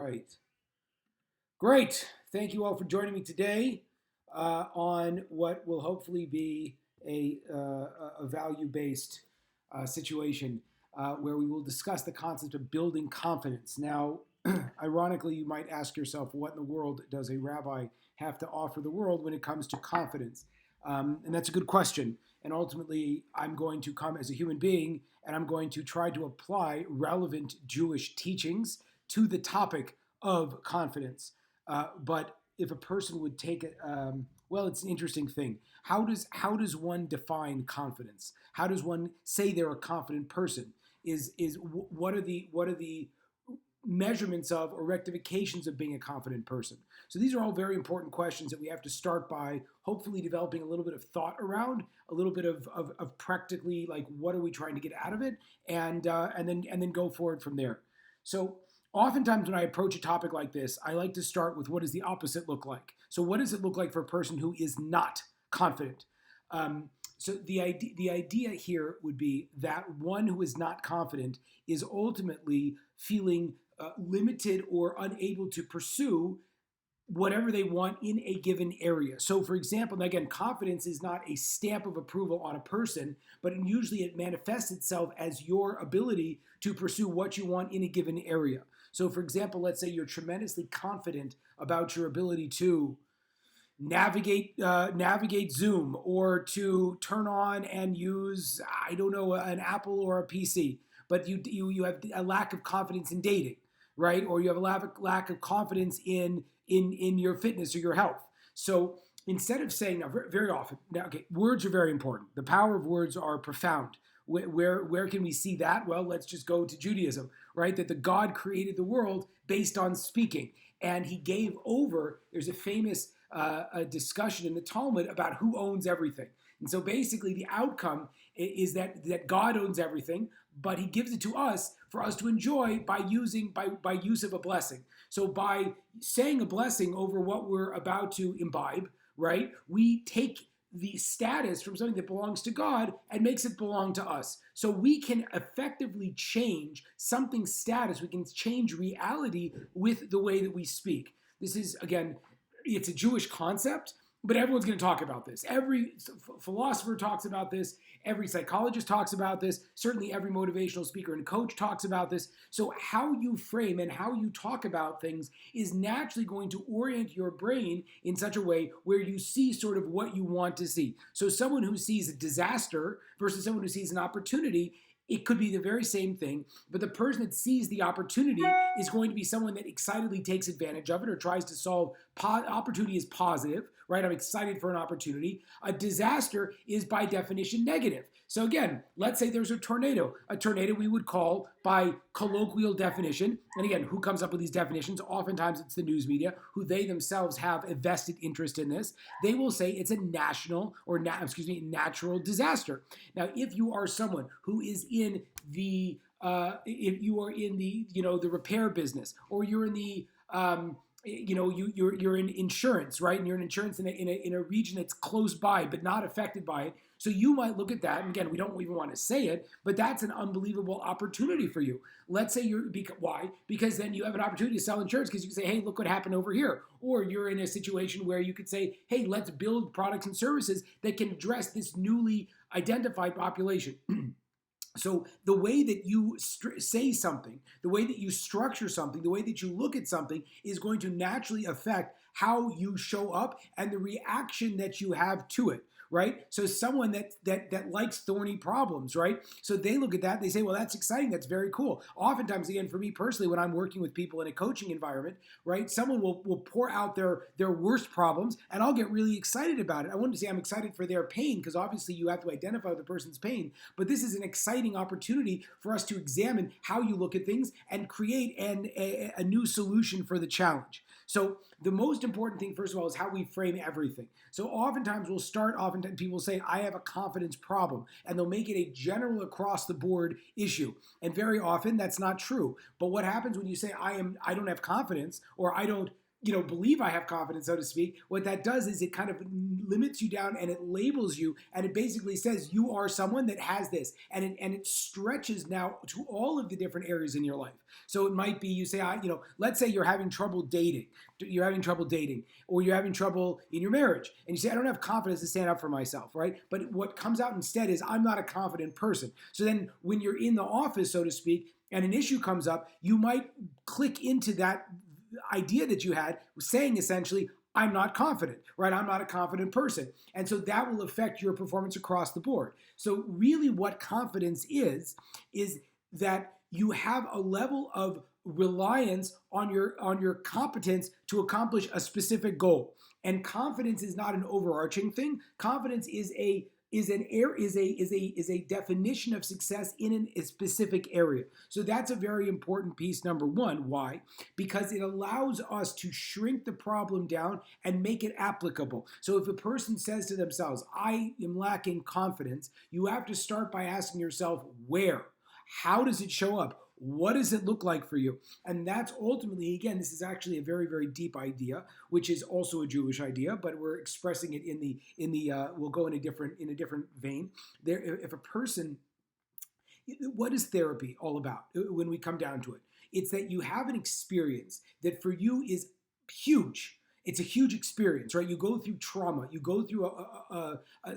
Right. Great. Thank you all for joining me today on what will hopefully be a value-based situation where we will discuss the concept of building confidence. Now, ironically, you might ask yourself, what in the world does a rabbi have to offer the world when it comes to confidence? And that's a good question. And ultimately, I'm going to come as a human being and I'm going to try to apply relevant Jewish teachings to the topic of confidence. But if a person would take it, well, it's an interesting thing. How does one define confidence? How does one say they're a confident person? Is what are the measurements of or rectifications of being a confident person? So these are all very important questions that we have to start by hopefully developing a little bit of thought around, a little bit of practically like what are we trying to get out of it, and then go forward from there. So oftentimes when I approach a topic like this, I like to start with what does the opposite look like? So what does it look like for a person who is not confident? So the idea here would be that one who is not confident is ultimately feeling limited or unable to pursue whatever they want in a given area. So, for example, and again, confidence is not a stamp of approval on a person, but usually it manifests itself as your ability to pursue what you want in a given area. So, for example, let's say you're tremendously confident about your ability to navigate Zoom or to turn on and use, I don't know, an Apple or a PC, but you have a lack of confidence in dating, right? Or you have a lack of confidence in your fitness or your health. So instead of saying, now, very often, now, okay, words are very important. The power of words are profound. Where can we see that? Well, let's just go to Judaism, right? That the God created the world based on speaking, and He gave over. There's a famous a discussion in the Talmud about who owns everything, and so basically the outcome is that God owns everything, but He gives it to us for us to enjoy by use of a blessing. So by saying a blessing over what we're about to imbibe, right? We take the status from something that belongs to God and makes it belong to us. So we can effectively change something's status. We can change reality with the way that we speak. This is, again, it's a Jewish concept, but everyone's going to talk about this. Every philosopher talks about this. Every psychologist talks about this. Certainly every motivational speaker and coach talks about this. So how you frame and how you talk about things is naturally going to orient your brain in such a way where you see sort of what you want to see. So someone who sees a disaster versus someone who sees an opportunity, it could be the very same thing, but the person that sees the opportunity is going to be someone that excitedly takes advantage of it or tries to solve. Opportunity is positive, right? I'm excited for an opportunity. A disaster is by definition negative. So again, let's say there's a tornado. A tornado we would call by colloquial definition, and again, who comes up with these definitions? Oftentimes it's the news media, who they themselves have a vested interest in this. They will say it's a natural disaster. Now, if you are someone who is in the if you are in the the repair business, or you're in the you're in insurance, right? And you're in insurance in a region that's close by but not affected by it. So you might look at that, and again, we don't even want to say it, but that's an unbelievable opportunity for you. Let's say why? Because then you have an opportunity to sell insurance because you can say, hey, look what happened over here. Or you're in a situation where you could say, hey, let's build products and services that can address this newly identified population. So the way that you say something, the way that you structure something, the way that you look at something is going to naturally affect how you show up and the reaction that you have to it, right? So someone that likes thorny problems, right? So they look at that, they say, well, that's exciting, that's very cool. Oftentimes, again, for me personally, when I'm working with people in a coaching environment, right, someone will pour out their worst problems, and I'll get really excited about it. I wouldn't say I'm excited for their pain, because obviously you have to identify the person's pain, but this is an exciting opportunity for us to examine how you look at things and create a new solution for the challenge. So the most important thing, first of all, is how we frame everything. So oftentimes people say, I have a confidence problem, and they'll make it a general across the board issue. And very often that's not true. But what happens when you say, I don't have confidence, or I don't believe I have confidence, so to speak, what that does is it kind of limits you down and it labels you, and it basically says you are someone that has this, and it stretches now to all of the different areas in your life. So it might be you say, let's say you're having trouble dating, or you're having trouble in your marriage, and you say, I don't have confidence to stand up for myself, right? But what comes out instead is I'm not a confident person. So then when you're in the office, so to speak, and an issue comes up, you might click into that idea that you had, saying essentially, I'm not confident, right? I'm not a confident person. And so that will affect your performance across the board. So really what confidence is that you have a level of reliance on your competence to accomplish a specific goal. And confidence is not an overarching thing. Confidence is a definition of success in a specific area. So that's a very important piece, number one. Why? Because it allows us to shrink the problem down and make it applicable. So if a person says to themselves, I am lacking confidence, you have to start by asking yourself, where? How does it show up? What does it look like for you? And that's ultimately, again, this is actually a very, very deep idea, which is also a Jewish idea, but we're expressing it we'll go in a different vein. If a person, what is therapy all about when we come down to it? It's that you have an experience that for you is huge. It's a huge experience, right? You go through trauma. You go through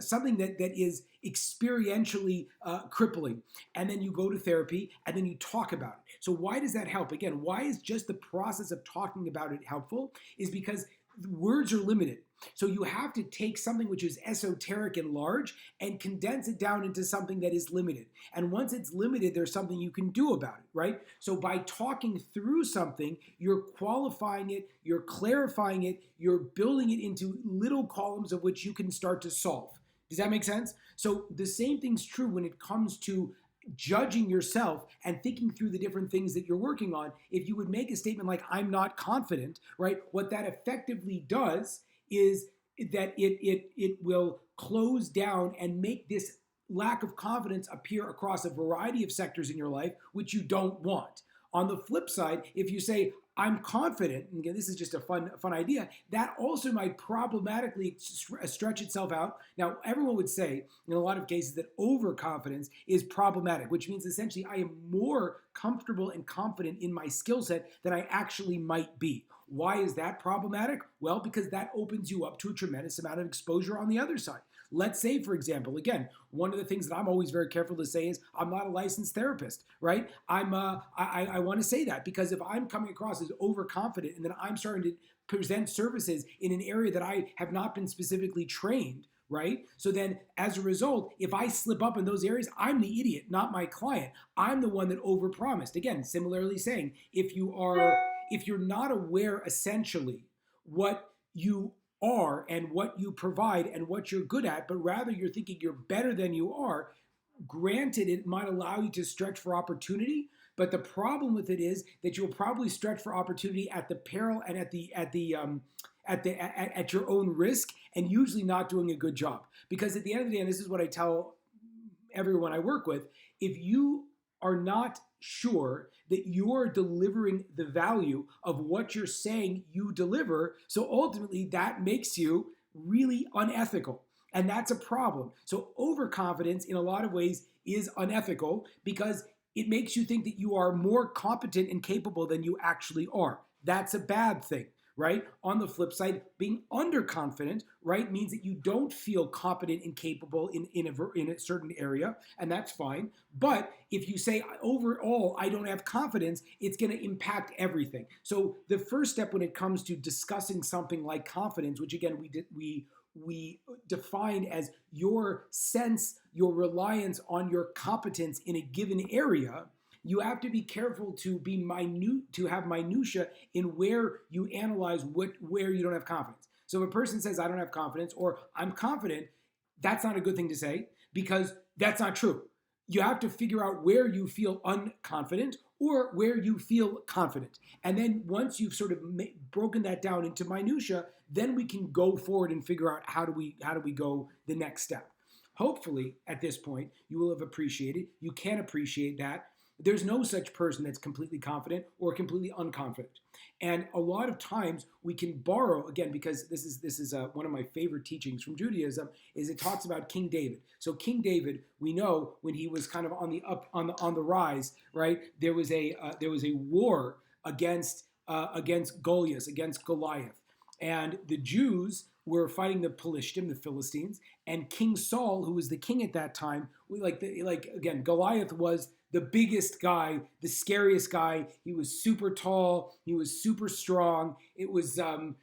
something that is experientially crippling. And then you go to therapy and then you talk about it. So why does that help? Again, why is just the process of talking about it helpful? Is because words are limited. So you have to take something which is esoteric and large and condense it down into something that is limited. And once it's limited, there's something you can do about it, right? So by talking through something, you're qualifying it, you're clarifying it, you're building it into little columns of which you can start to solve. Does that make sense? So the same thing's true when it comes to judging yourself and thinking through the different things that you're working on. If you would make a statement like, I'm not confident, right? What that effectively does is that it will close down and make this lack of confidence appear across a variety of sectors in your life, which you don't want. On the flip side, if you say, I'm confident, and again, this is just a fun idea, that also might problematically stretch itself out. Now, everyone would say, in a lot of cases, that overconfidence is problematic, which means essentially I am more comfortable and confident in my skill set than I actually might be. Why is that problematic? Well, because that opens you up to a tremendous amount of exposure on the other side. Let's say, for example, again, one of the things that I'm always very careful to say is I'm not a licensed therapist, right? I want to say that because if I'm coming across as overconfident and then I'm starting to present services in an area that I have not been specifically trained, right? So then as a result, if I slip up in those areas, I'm the idiot, not my client. I'm the one that overpromised. Again, similarly saying, if you're not aware essentially what you are and what you provide and what you're good at, but rather you're thinking you're better than you are, granted it might allow you to stretch for opportunity, but the problem with it is that you'll probably stretch for opportunity at the peril and at your own risk, and usually not doing a good job. Because at the end of the day, and this is what I tell everyone I work with, if you are not sure that you're delivering the value of what you're saying you deliver, so ultimately that makes you really unethical. And that's a problem. So overconfidence in a lot of ways is unethical because it makes you think that you are more competent and capable than you actually are. That's a bad thing, right? On the flip side, being underconfident, right, means that you don't feel competent and capable in a certain area, and that's fine. But if you say, overall, I don't have confidence, it's going to impact everything. So the first step when it comes to discussing something like confidence, which again, we defined as your sense, your reliance on your competence in a given area, you have to be careful to be minute, to have minutia in where you analyze where you don't have confidence. So if a person says, I don't have confidence, or I'm confident, that's not a good thing to say because that's not true. You have to figure out where you feel unconfident or where you feel confident. And then once you've sort of broken that down into minutia, then we can go forward and figure out how do we go the next step. Hopefully, at this point, you will have appreciated, you can appreciate that There's no such person that's completely confident or completely unconfident. And a lot of times we can borrow, again, because this is one of my favorite teachings from Judaism, is it talks about King David. So King David, we know when he was kind of on the up on the rise, right? There was a war against Goliath, against Goliath, and the Jews were fighting the Pelishtim, the Philistines, and King Saul, who was the king at that time, like again, Goliath was the biggest guy, the scariest guy. He was super tall. He was super strong. It was Barack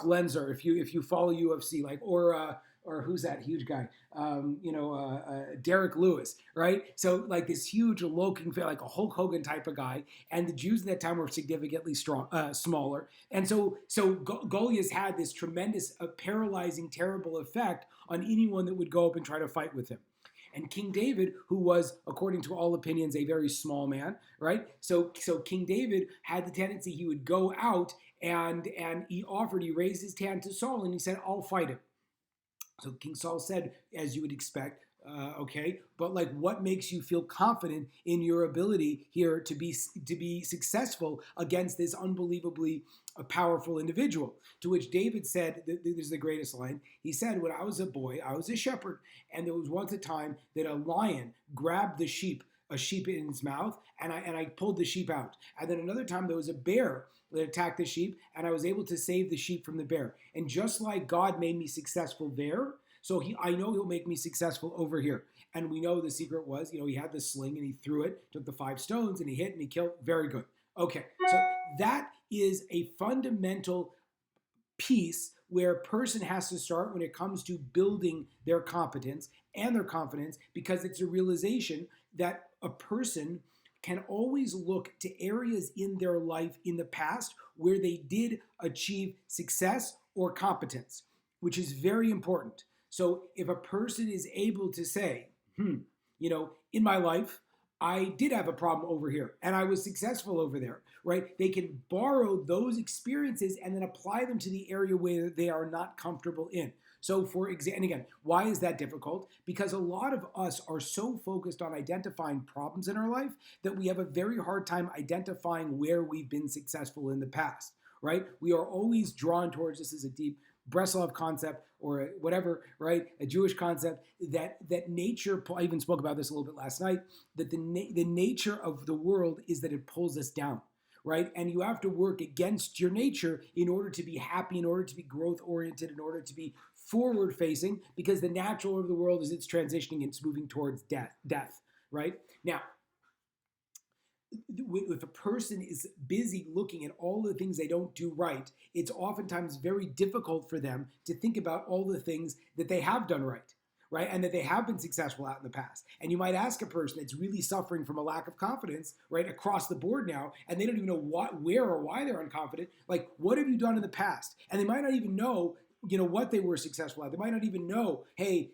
Lenzer, if you follow UFC, like or who's that huge guy? Derek Lewis, right? So like this huge looking, like a Hulk Hogan type of guy, and the Jews at that time were significantly smaller, and so Goliath had this tremendous, paralyzing, terrible effect on anyone that would go up and try to fight with him. And King David, who was, according to all opinions, a very small man, right? So King David had the tendency, he would go out and he raised his hand to Saul and he said, "I'll fight him." So King Saul said, as you would expect, okay, but like, what makes you feel confident in your ability here to be successful against this unbelievably powerful individual? To which David said, this is the greatest line. He said, "When I was a boy, I was a shepherd, and there was once a time that a lion grabbed a sheep in his mouth, and I pulled the sheep out. And then another time there was a bear that attacked the sheep, and I was able to save the sheep from the bear. And just like God made me successful there, so I know he'll make me successful over here." And we know the secret was, he had the sling and he threw it, took the 5 stones and he hit and he killed. Very good. Okay, so that is a fundamental piece where a person has to start when it comes to building their competence and their confidence, because it's a realization that a person can always look to areas in their life in the past where they did achieve success or competence, which is very important. So if a person is able to say, in my life, I did have a problem over here and I was successful over there, right? They can borrow those experiences and then apply them to the area where they are not comfortable in. So for example, and again, why is that difficult? Because a lot of us are so focused on identifying problems in our life that we have a very hard time identifying where we've been successful in the past, right? We are always drawn towards, this is a deep Breslov concept or whatever, right? A Jewish concept that nature, I even spoke about this a little bit last night, that the nature of the world is that it pulls us down, right? And you have to work against your nature in order to be happy, in order to be growth oriented, in order to be forward facing, because the natural order of the world is it's transitioning, it's moving towards death, right? Now, if a person is busy looking at all the things they don't do right, it's oftentimes very difficult for them to think about all the things that they have done right, right? And that they have been successful at in the past. And you might ask a person that's really suffering from a lack of confidence, right, across the board now, and they don't even know where or why they're unconfident. Like, what have you done in the past? And they might not even know what they were successful at. They might not even know, hey,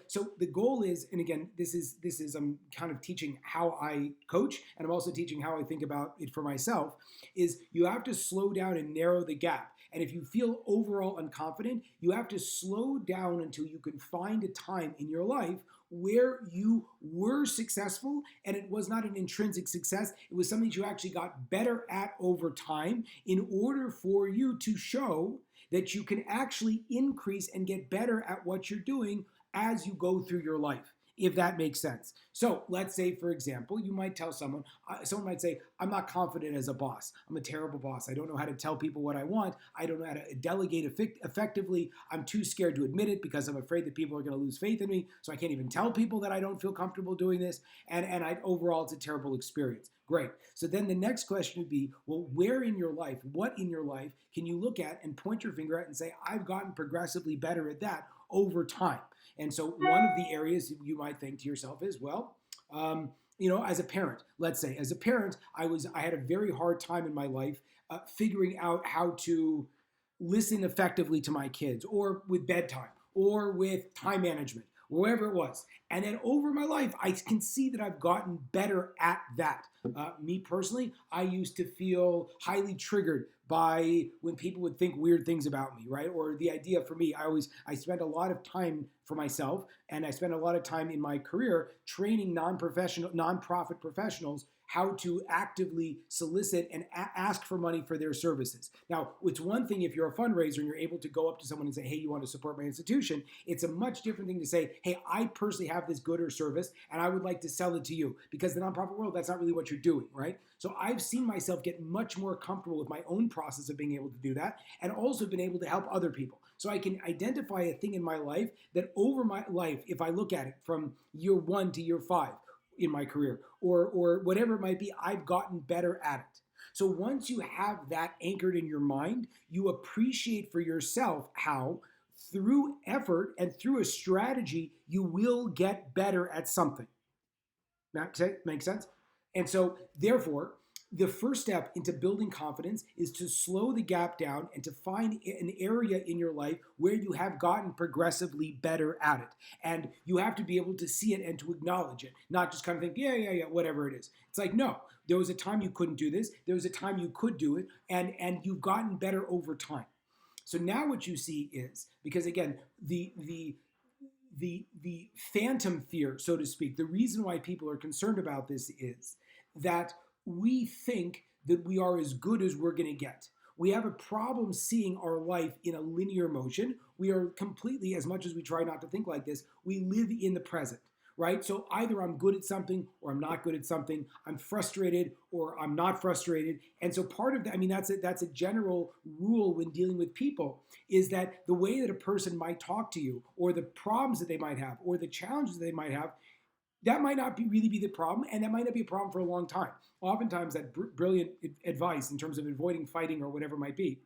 so the goal is, and again, this is I'm kind of teaching how I coach, and I'm also teaching how I think about it for myself, is you have to slow down and narrow the gap. And if you feel overall unconfident, you have to slow down until you can find a time in your life where you were successful and it was not an intrinsic success. It was something that you actually got better at over time in order for you to show that you can actually increase and get better at what you're doing as you go through your life, if that makes sense. So let's say, for example, you might tell someone might say, "I'm not confident as a boss. I'm a terrible boss. I don't know how to tell people what I want. I don't know how to delegate effectively. I'm too scared to admit it because I'm afraid that people are going to lose faith in me. So I can't even tell people that I don't feel comfortable doing this. And overall, it's a terrible experience." Great. So then the next question would be, well, where in your life, what in your life can you look at and point your finger at and say, I've gotten progressively better at that over time? And so one of the areas you might think to yourself is, well, as a parent, let's say, as a parent, I had a very hard time in my life figuring out how to listen effectively to my kids, or with bedtime, or with time management, wherever it was. And then over my life, I can see that I've gotten better at that. Me personally, I used to feel highly triggered by when people would think weird things about me, right? Or the idea for me, I spent a lot of time for myself, and I spent a lot of time in my career training nonprofit professionals how to actively solicit and ask for money for their services. Now, it's one thing if you're a fundraiser and you're able to go up to someone and say, hey, you want to support my institution? It's a much different thing to say, hey, I personally have this good or service and I would like to sell it to you. Because the nonprofit world, that's not really what you're doing, right? So I've seen myself get much more comfortable with my own process of being able to do that, and also been able to help other people. So I can identify a thing in my life that over my life, if I look at it from year 1 to year 5, in my career, or whatever it might be, I've gotten better at it. So once you have that anchored in your mind, you appreciate for yourself how through effort and through a strategy, you will get better at something. That makes sense? And so therefore, the first step into building confidence is to slow the gap down and to find an area in your life where you have gotten progressively better at it. And you have to be able to see it and to acknowledge it, not just kind of think, yeah, whatever it is. It's like, no, there was a time you couldn't do this. There was a time you could do it, and you've gotten better over time. So now what you see is, because again, the phantom fear, so to speak, the reason why people are concerned about this is that we think that we are as good as we're going to get. We have a problem seeing our life in a linear motion. We are completely, as much as we try not to think like this, we live in the present, right? So either I'm good at something or I'm not good at something. I'm frustrated or I'm not frustrated. And so part of that, I mean, that's a general rule when dealing with people, is that the way that a person might talk to you, or the problems that they might have, or the challenges that they might have, that might not really be the problem, and that might not be a problem for a long time. Oftentimes, that brilliant advice in terms of avoiding fighting or whatever it might be.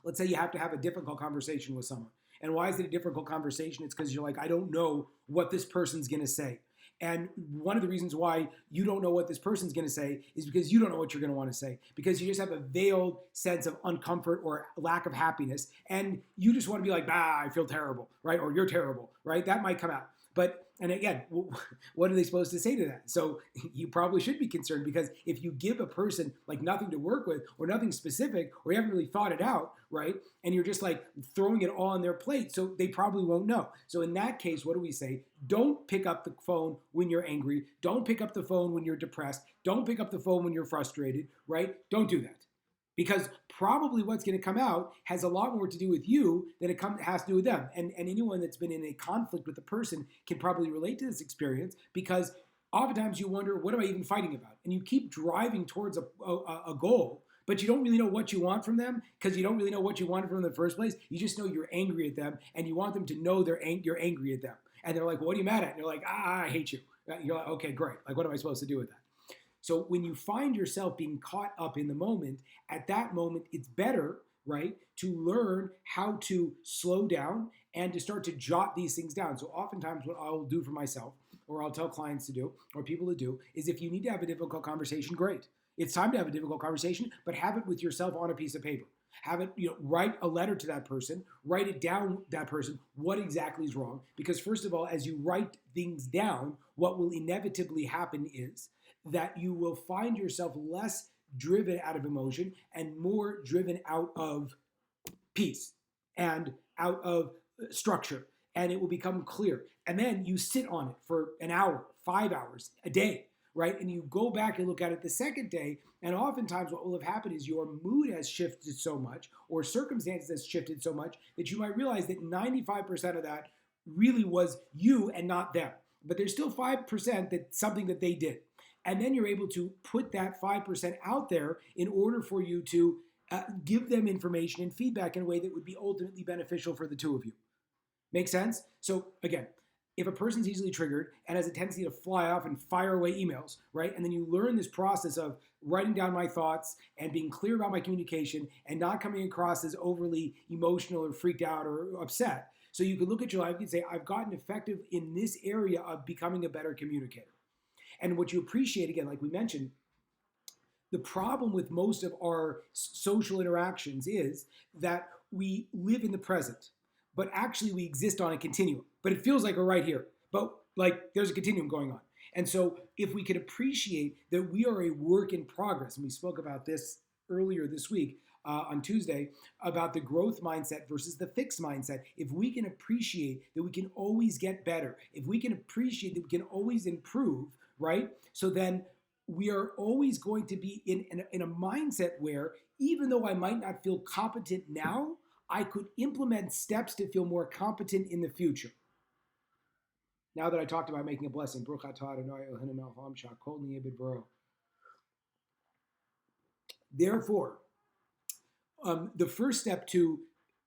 Let's say you have to have a difficult conversation with someone. And why is it a difficult conversation? It's because you're like, I don't know what this person's going to say. And one of the reasons why you don't know what this person's going to say is because you don't know what you're going to want to say, because you just have a veiled sense of uncomfort or lack of happiness. And you just want to be like, I feel terrible, right? Or you're terrible, right? That might come out. But, and again, what are they supposed to say to that? So you probably should be concerned, because if you give a person like nothing to work with or nothing specific, or you haven't really thought it out, right? And you're just like throwing it all on their plate, so they probably won't know. So in that case, what do we say? Don't pick up the phone when you're angry. Don't pick up the phone when you're depressed. Don't pick up the phone when you're frustrated, right? Don't do that. Because probably what's going to come out has a lot more to do with you than it has to do with them. And anyone that's been in a conflict with a person can probably relate to this experience, because oftentimes you wonder, what am I even fighting about? And you keep driving towards a goal, but you don't really know what you want from them, because you don't really know what you wanted from them in the first place. You just know you're angry at them, and you want them to know you're angry at them. And they're like, well, what are you mad at? And you're like, I hate you. You're like, okay, great. Like, what am I supposed to do with that? So when you find yourself being caught up in the moment, at that moment, it's better, right, to learn how to slow down and to start to jot these things down. So oftentimes what I'll do for myself, or I'll tell clients to do, or people to do, is if you need to have a difficult conversation, great. It's time to have a difficult conversation, but have it with yourself on a piece of paper. Have it, write a letter to that person, write it down, that person, what exactly is wrong. Because first of all, as you write things down, what will inevitably happen is that you will find yourself less driven out of emotion and more driven out of peace and out of structure. And it will become clear. And then you sit on it for an hour, 5 hours, a day, right? And you go back and look at it the second day, and oftentimes what will have happened is your mood has shifted so much, or circumstances has shifted so much, that you might realize that 95% of that really was you and not them. But there's still 5% that's something that they did. And then you're able to put that 5% out there in order for you to give them information and feedback in a way that would be ultimately beneficial for the two of you. Make sense? So again, if a person's easily triggered and has a tendency to fly off and fire away emails, right? And then you learn this process of writing down my thoughts and being clear about my communication and not coming across as overly emotional or freaked out or upset. So you could look at your life and say, I've gotten effective in this area of becoming a better communicator. And what you appreciate, again, like we mentioned, the problem with most of our social interactions is that we live in the present, but actually we exist on a continuum. but it feels like we're right here. But like there's a continuum going on. And so if we could appreciate that we are a work in progress, and we spoke about this earlier this week on Tuesday about the growth mindset versus the fixed mindset. If we can appreciate that we can always get better, if we can appreciate that we can always improve, right? So then we are always going to be in a mindset where even though I might not feel competent now, I could implement steps to feel more competent in the future. Now that I talked about making a blessing, therefore, the first step to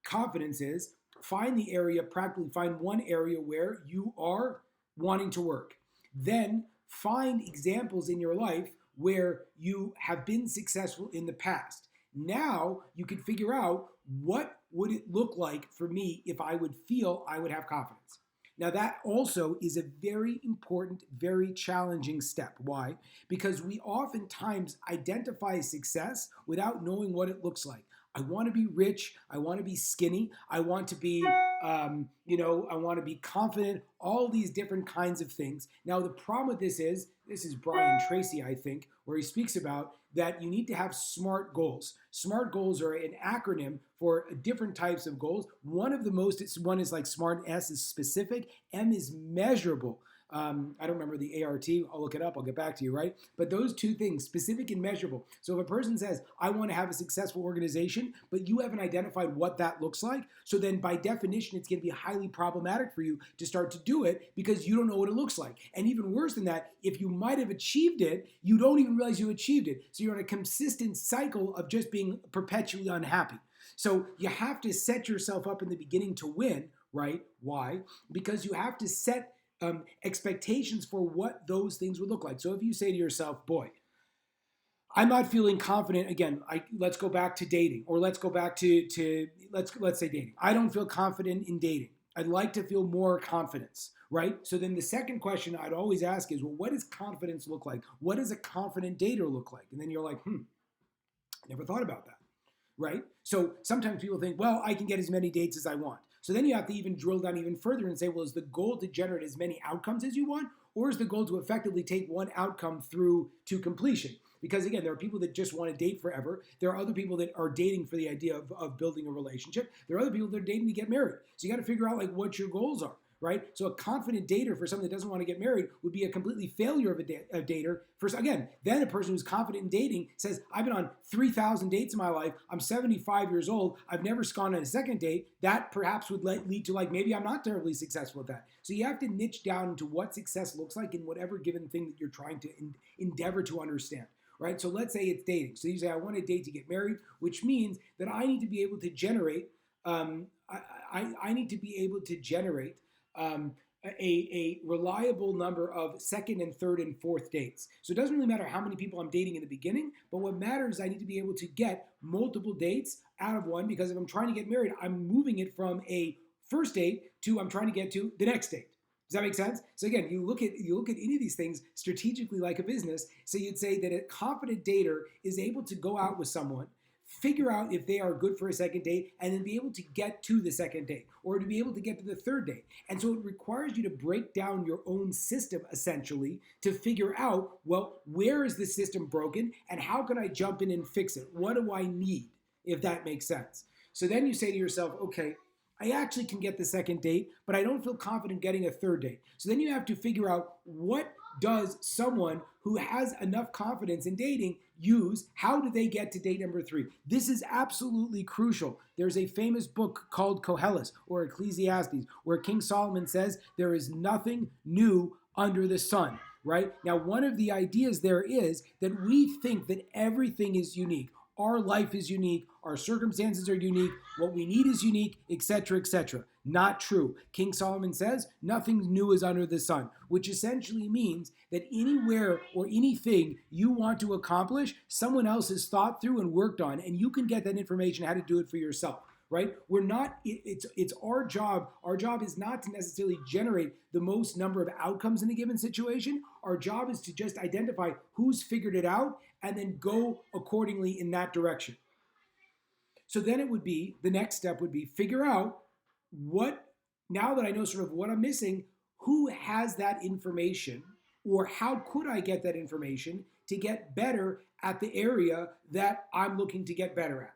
confidence is find the area, practically find one area where you are wanting to work. Then find examples in your life where you have been successful in the past. Now you can figure out what would it look like for me if I would feel I would have confidence. Now that also is a very important, very challenging step. Why? Because we oftentimes identify success without knowing what it looks like. I want to be rich. I want to be skinny. I want to be, I want to be confident. All these different kinds of things. Now the problem with this is Brian Tracy, I think, where he speaks about that you need to have SMART goals. SMART goals are an acronym for different types of goals. One is like SMART. S is specific. M is measurable. I don't remember the ART. I'll look it up. I'll get back to you, right? But those two things, specific and measurable. So if a person says, I want to have a successful organization, but you haven't identified what that looks like, so then by definition, it's going to be highly problematic for you to start to do it because you don't know what it looks like. And even worse than that, if you might have achieved it, you don't even realize you achieved it. So you're in a consistent cycle of just being perpetually unhappy. So you have to set yourself up in the beginning to win, right? Why? Because you have to set expectations for what those things would look like. So if you say to yourself, boy, I'm not feeling confident again. Let's go back to dating, or let's go back to let's say dating. I don't feel confident in dating. I'd like to feel more confidence, right? So then the second question I'd always ask is, well, what does confidence look like? What does a confident dater look like? And then you're like, I never thought about that, right? So sometimes people think, well, I can get as many dates as I want. So then you have to even drill down even further and say, well, is the goal to generate as many outcomes as you want? Or is the goal to effectively take one outcome through to completion? Because again, there are people that just want to date forever. There are other people that are dating for the idea of building a relationship. There are other people that are dating to get married. So you got to figure out like what your goals are, right? So a confident dater for someone that doesn't want to get married would be a completely failure of a dater. Again, then a person who's confident in dating says, I've been on 3,000 dates in my life. I'm 75 years old. I've never gone on a second date. That perhaps would lead to like, maybe I'm not terribly successful at that. So you have to niche down into what success looks like in whatever given thing that you're trying to endeavor to understand. Right? So let's say it's dating. So you say, I want to date to get married, which means that I need to be able to generate, I need to be able to generate a reliable number of second and third and fourth dates. So it doesn't really matter how many people I'm dating in the beginning, but what matters is I need to be able to get multiple dates out of one, because if I'm trying to get married, I'm moving it from a first date to I'm trying to get to the next date. Does that make sense? So again, you look at any of these things strategically like a business. So you'd say that a confident dater is able to go out with someone, figure out if they are good for a second date, and then be able to get to the second date, or to be able to get to the third date. And so it requires you to break down your own system essentially to figure out, well, where is the system broken and how can I jump in and fix it? What do I need, if that makes sense? So then you say to yourself, okay, I actually can get the second date, but I don't feel confident getting a third date. So then you have to figure out, what does someone who has enough confidence in dating use? How do they get to date number 3? This is absolutely crucial. There's a famous book called Koheles or Ecclesiastes, where King Solomon says there is nothing new under the sun, right? Now, one of the ideas there is that we think that everything is unique. Our life is unique. Our circumstances are unique. What we need is unique, etc., etc. Not true. King Solomon says nothing new is under the sun, which essentially means that anywhere or anything you want to accomplish, someone else has thought through and worked on, and you can get that information how to do it for yourself. Right? We're not, it's our job. Our job is not to necessarily generate the most number of outcomes in a given situation. Our job is to just identify who's figured it out and then go accordingly in that direction. So then the next step would be figure out what now that I know sort of what I'm missing, who has that information, or how could I get that information to get better at the area that I'm looking to get better at?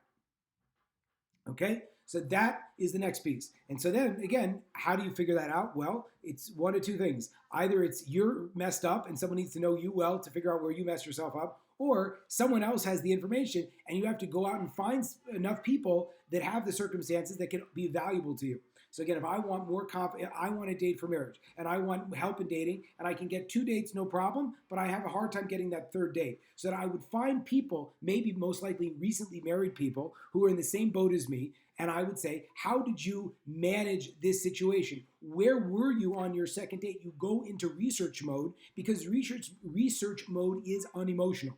Okay, so that is the next piece. And so then again, how do you figure that out? Well, it's one of two things. Either it's you're messed up and someone needs to know you well to figure out where you messed yourself up, or someone else has the information and you have to go out and find enough people that have the circumstances that can be valuable to you. So again, if I want more confidence, I want to date for marriage, and I want help in dating, and I can get 2 dates, no problem, but I have a hard time getting that third date. So that I would find people, maybe most likely recently married people, who are in the same boat as me, and I would say, how did you manage this situation? Where were you on your second date? You go into research mode, because research mode is unemotional,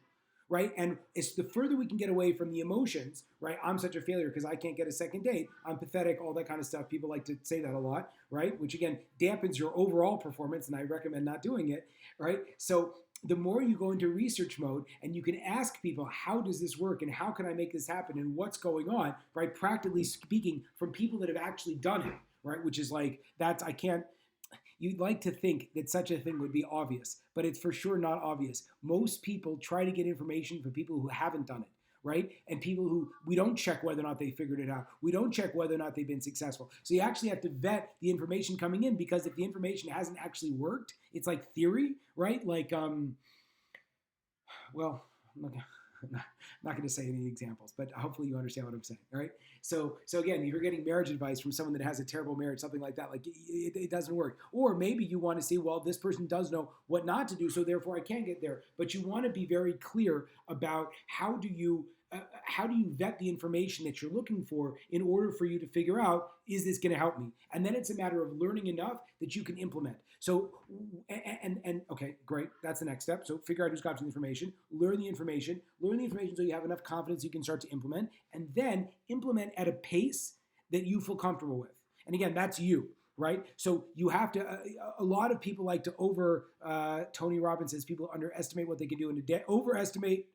right? And it's the further we can get away from the emotions, right? I'm such a failure because I can't get a second date. I'm pathetic, all that kind of stuff. People like to say that a lot, right? Which again dampens your overall performance, and I recommend not doing it, right? So the more you go into research mode and you can ask people, how does this work and how can I make this happen and what's going on, right? Practically speaking, from people that have actually done it, right? Which is like, that's, I can't, you'd like to think that such a thing would be obvious, but it's for sure not obvious. Most people try to get information from people who haven't done it, right? And people who, we don't check whether or not they figured it out. We don't check whether or not they've been successful. So you actually have to vet the information coming in, because if the information hasn't actually worked, it's like theory, right? Like, well, I'm not going to say any examples, but hopefully you understand what I'm saying. All right. So again, if you're getting marriage advice from someone that has a terrible marriage, something like that, like it doesn't work. Or maybe you want to say, well, this person does know what not to do, so therefore I can't get there. But you want to be very clear about how do you vet the information that you're looking for in order for you to figure out, is this going to help me? And then it's a matter of learning enough that you can implement. So, and okay, great. That's the next step. So figure out who's got the information, learn the information so you have enough confidence you can start to implement, and then implement at a pace that you feel comfortable with. And again, that's you. Right? So you have to, a lot of people like to Tony Robbins says people underestimate what they can do in a day, overestimate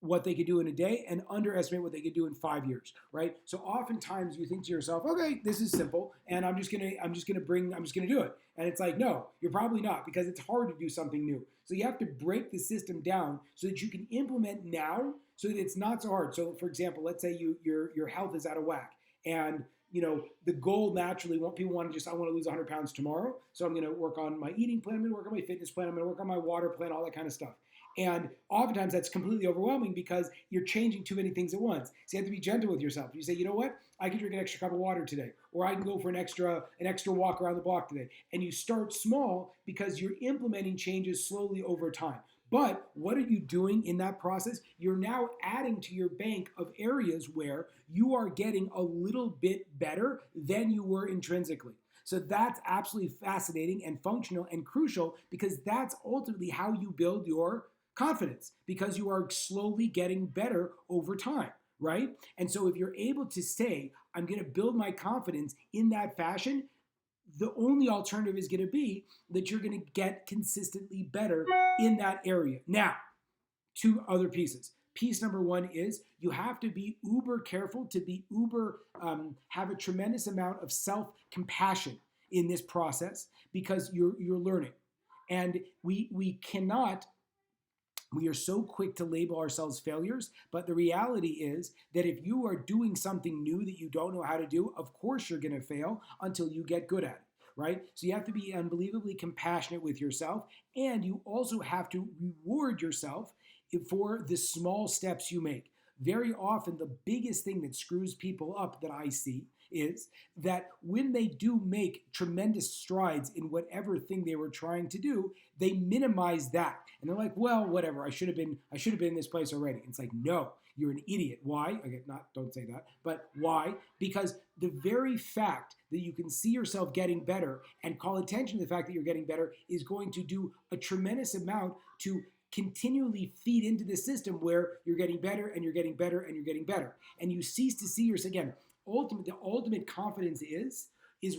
what they could do in a day, and underestimate what they could do in 5 years, right? So oftentimes you think to yourself, okay, this is simple, and I'm just gonna do it. And it's like, no, you're probably not, because it's hard to do something new. So you have to break the system down so that you can implement now, so that it's not so hard. So for example, let's say your health is out of whack, and the goal naturally, people want to I want to lose 100 pounds tomorrow. So I'm going to work on my eating plan. I'm going to work on my fitness plan. I'm going to work on my water plan, all that kind of stuff. And oftentimes that's completely overwhelming because you're changing too many things at once. So you have to be gentle with yourself. You say, you know what? I can drink an extra cup of water today, or I can go for an extra walk around the block today. And you start small because you're implementing changes slowly over time. But what are you doing in that process? You're now adding to your bank of areas where you are getting a little bit better than you were intrinsically. So that's absolutely fascinating and functional and crucial, because that's ultimately how you build your confidence, because you are slowly getting better over time, right? And so if you're able to say, I'm going to build my confidence in that fashion, the only alternative is going to be that you're going to get consistently better in that area. Now, two other pieces. Piece number one is you have to be uber careful, to be have a tremendous amount of self-compassion in this process, because you're learning. And we are so quick to label ourselves failures, but the reality is that if you are doing something new that you don't know how to do, of course you're going to fail until you get good at it, right? So you have to be unbelievably compassionate with yourself, and you also have to reward yourself for the small steps you make. Very often, the biggest thing that screws people up that I see is that when they do make tremendous strides in whatever thing they were trying to do, they minimize that. And they're like, well, whatever, I should have been in this place already. It's like, no, you're an idiot. Why? Okay, don't say that, but why? Because the very fact that you can see yourself getting better and call attention to the fact that you're getting better is going to do a tremendous amount to continually feed into the system where you're getting better and you're getting better and you're getting better. And you cease to see yourself again. The ultimate confidence is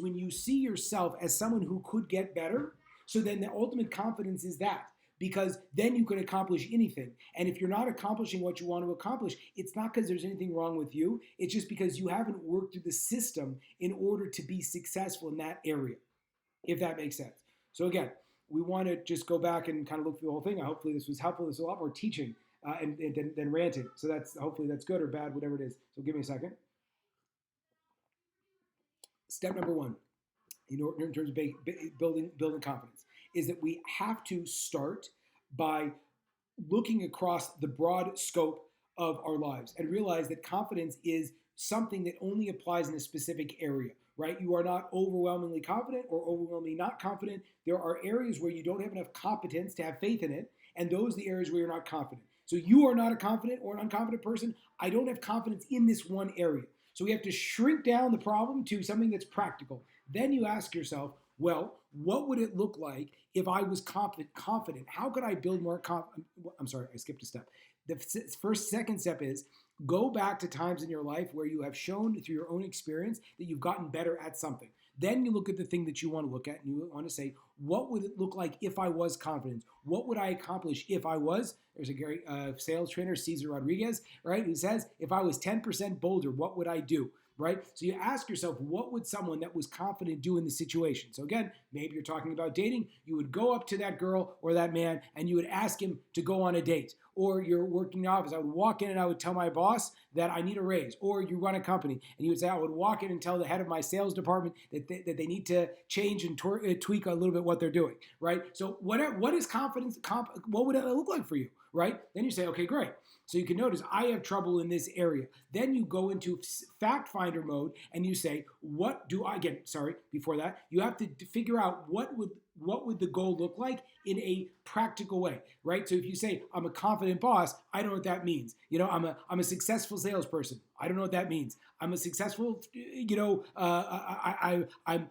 when you see yourself as someone who could get better. So then the ultimate confidence is that. because then you can accomplish anything. And if you're not accomplishing what you want to accomplish, it's not because there's anything wrong with you. It's just because you haven't worked through the system in order to be successful in that area, if that makes sense. So again, we want to just go back and kind of look through the whole thing. Hopefully this was helpful. This is a lot more teaching and than ranting. So that's hopefully that's good or bad, whatever it is. So give me a second. Step number one, in terms of building confidence, is that we have to start by looking across the broad scope of our lives and realize that confidence is something that only applies in a specific area, right? You are not overwhelmingly confident or overwhelmingly not confident. There are areas where you don't have enough competence to have faith in it, and those are the areas where you're not confident. So you are not a confident or an unconfident person. I don't have confidence in this one area. So we have to shrink down the problem to something that's practical. Then you ask yourself, well, what would it look like if I was confident? How could I build more confidence? I'm sorry, I skipped a step. The second step is go back to times in your life where you have shown through your own experience that you've gotten better at something. Then you look at the thing that you want to look at and you want to say, what would it look like if I was confident? What would I accomplish if I was? There's a great sales trainer, Cesar Rodriguez, right, who says, if I was 10% bolder, what would I do? Right? So you ask yourself, what would someone that was confident do in the situation? So again, maybe you're talking about dating. You would go up to that girl or that man and you would ask him to go on a date. Or you're working in the office. I would walk in and I would tell my boss that I need a raise. Or you run a company and you would say, I would walk in and tell the head of my sales department that they need to change and tweak a little bit what they're doing. Right? So what is confidence? What would it look like for you? Right? Then you say, okay, great. So you can notice I have trouble in this area. Then you go into fact finder mode and you say, what do I get? Sorry, before that, you have to figure out what would the goal look like in a practical way, right? So if you say I'm a confident boss, I don't know what that means. You know, I'm a successful salesperson. I don't know what that means. I'm a successful, I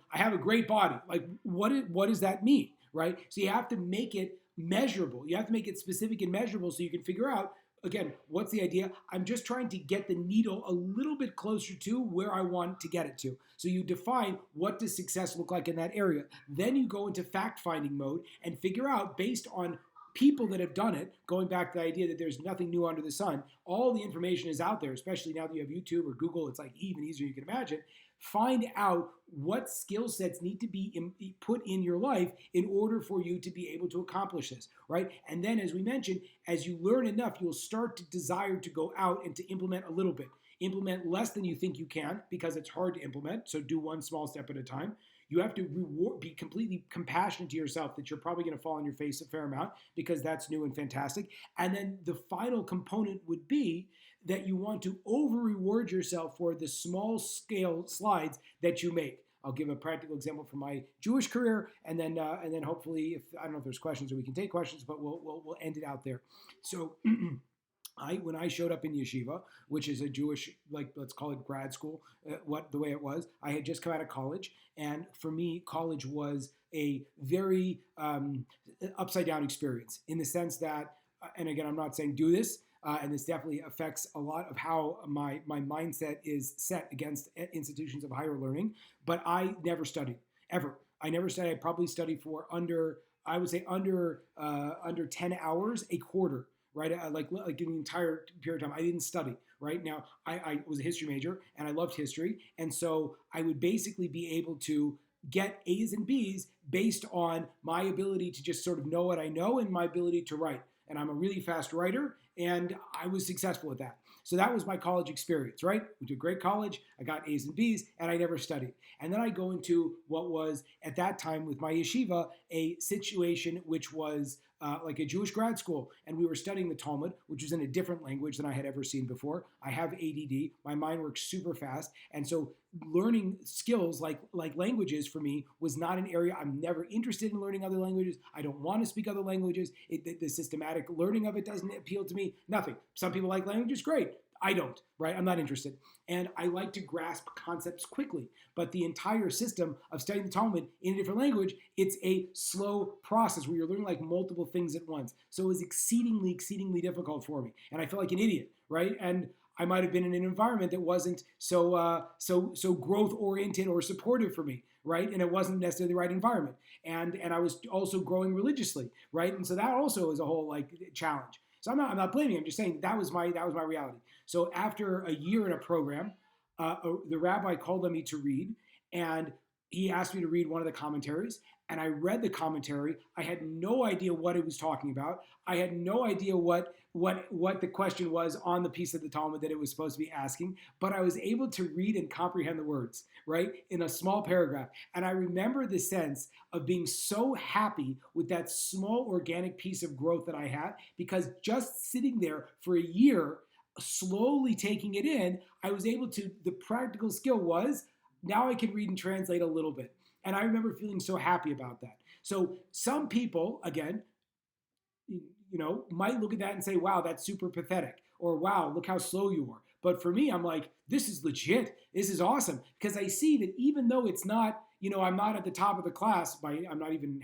have a great body. Like what does that mean, right? So you have to make it measurable. You have to make it specific and measurable so you can figure out, again, what's the idea? I'm just trying to get the needle a little bit closer to where I want to get it to. So you define what does success look like in that area. Then you go into fact-finding mode and figure out, based on people that have done it, going back to the idea that there's nothing new under the sun, all the information is out there, especially now that you have YouTube or Google, it's like even easier you can imagine. Find out what skill sets need to be put in your life in order for you to be able to accomplish this, right? And then, as we mentioned, as you learn enough, you'll start to desire to go out and to implement a little bit. Implement less than you think you can because it's hard to implement, so do one small step at a time. You have to be completely compassionate to yourself that you're probably going to fall on your face a fair amount because that's new and fantastic. And then the final component would be that you want to over-reward yourself for the small-scale slides that you make. I'll give a practical example from my Jewish career, and then hopefully, if I don't know if there's questions or we can take questions, but we'll end it out there. So. When I showed up in yeshiva, which is a Jewish, like, let's call it grad school, the way it was, I had just come out of college, and for me, college was a very upside down experience in the sense that, and again, I'm not saying do this, and this definitely affects a lot of how my mindset is set against institutions of higher learning, but I never studied, ever. I never studied. I probably studied for under 10 hours a quarter. Right, like in the entire period of time, I didn't study. Right now, I was a history major and I loved history, and so I would basically be able to get A's and B's based on my ability to just sort of know what I know and my ability to write. And I'm a really fast writer, and I was successful at that. So that was my college experience, right? Went to a great college, I got A's and B's, and I never studied. And then I go into what was, at that time with my yeshiva, a situation which was like a Jewish grad school, and we were studying the Talmud, which was in a different language than I had ever seen before. I have ADD, my mind works super fast, and so learning skills like languages for me was not an area. I'm never interested in learning other languages. I don't want to speak other languages. The systematic learning of it doesn't appeal to me. Nothing. Some people like languages, great. I don't, right? I'm not interested. And I like to grasp concepts quickly. But the entire system of studying the Talmud in a different language, it's a slow process where you're learning like multiple things at once. So it was exceedingly, exceedingly difficult for me. And I felt like an idiot, right? And I might have been in an environment that wasn't so growth oriented or supportive for me, right? And it wasn't necessarily the right environment. And I was also growing religiously, right? And so that also is a whole like challenge. So I'm not blaming. I'm just saying that was my reality. So after a year in a program, the rabbi called on me to read, and he asked me to read one of the commentaries, and I read the commentary. I had no idea what it was talking about. I had no idea what the question was on the piece of the Talmud that it was supposed to be asking, but I was able to read and comprehend the words, right, in a small paragraph. And I remember the sense of being so happy with that small organic piece of growth that I had, because just sitting there for a year, slowly taking it in, I was able to, the practical skill was, now I can read and translate a little bit. And I remember feeling so happy about that. So some people, again, might look at that and say, wow, that's super pathetic. Or wow, look how slow you are. But for me, I'm like, this is legit. This is awesome. Because I see that even though it's not, I'm not at the top of the class, I'm not even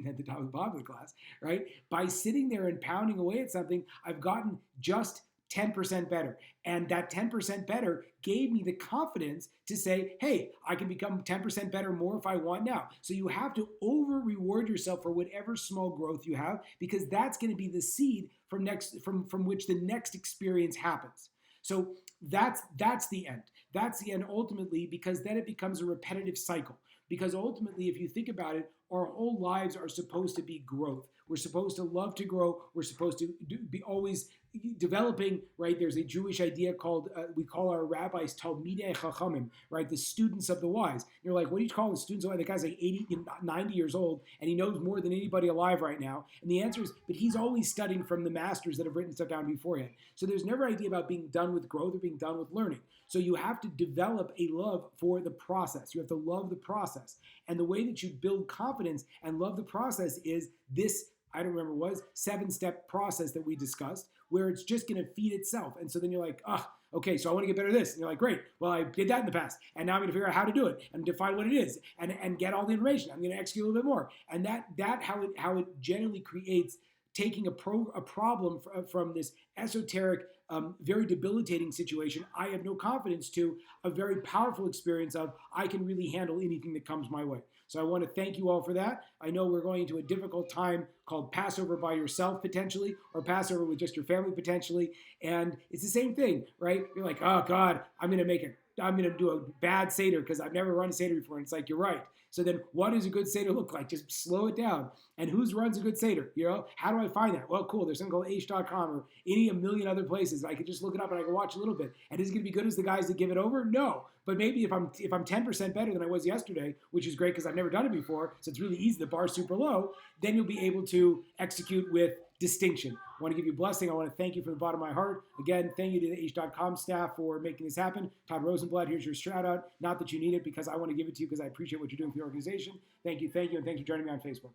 at the top of the bottom of the class, right? By sitting there and pounding away at something, I've gotten just 10% better. And that 10% better gave me the confidence to say, hey, I can become 10% better more if I want now. So you have to over reward yourself for whatever small growth you have, because that's going to be the seed from which the next experience happens. So that's the end. That's the end ultimately, because then it becomes a repetitive cycle. Because ultimately, if you think about it, our whole lives are supposed to be growth. We're supposed to love to grow. We're supposed to be always developing, right? There's a Jewish idea called, we call our rabbis Talmidei Chachamim, right? The students of the wise. And you're like, what do you call the students of the wise? The guy's like 80, 90 years old, and he knows more than anybody alive right now. And the answer is, but he's always studying from the masters that have written stuff down beforehand. So there's never an idea about being done with growth or being done with learning. So you have to develop a love for the process. You have to love the process. And the way that you build confidence and love the process is this, I don't remember what it was, 7-step process that we discussed, where it's just going to feed itself. And so then you're like, okay, so I want to get better at this. And you're like, great, well, I did that in the past. And now I'm going to figure out how to do it and define what it is and get all the information. I'm going to execute a little bit more. And that how it generally creates taking a problem from this esoteric, very debilitating situation I have no confidence to a very powerful experience of I can really handle anything that comes my way. So I want to thank you all for that. I know we're going into a difficult time called Passover by yourself potentially, or Passover with just your family potentially. And it's the same thing, right? You're like, oh God, I'm going to do a bad Seder because I've never run a Seder before. And it's like, you're right. So then what does a good Seder look like? Just slow it down. And who runs a good Seder? How do I find that? Well, cool. There's something called H.com or a million other places. I could just look it up and I can watch a little bit. And is it going to be good as the guys that give it over? No. But maybe if I'm 10% better than I was yesterday, which is great because I've never done it before, so it's really easy, the bar's super low, then you'll be able to execute with distinction. I want to give you a blessing. I want to thank you from the bottom of my heart. Again, thank you to the H.com staff for making this happen. Todd Rosenblatt, here's your shout out. Not that you need it, because I want to give it to you because I appreciate what you're doing for the organization. Thank you, and thanks for joining me on Facebook.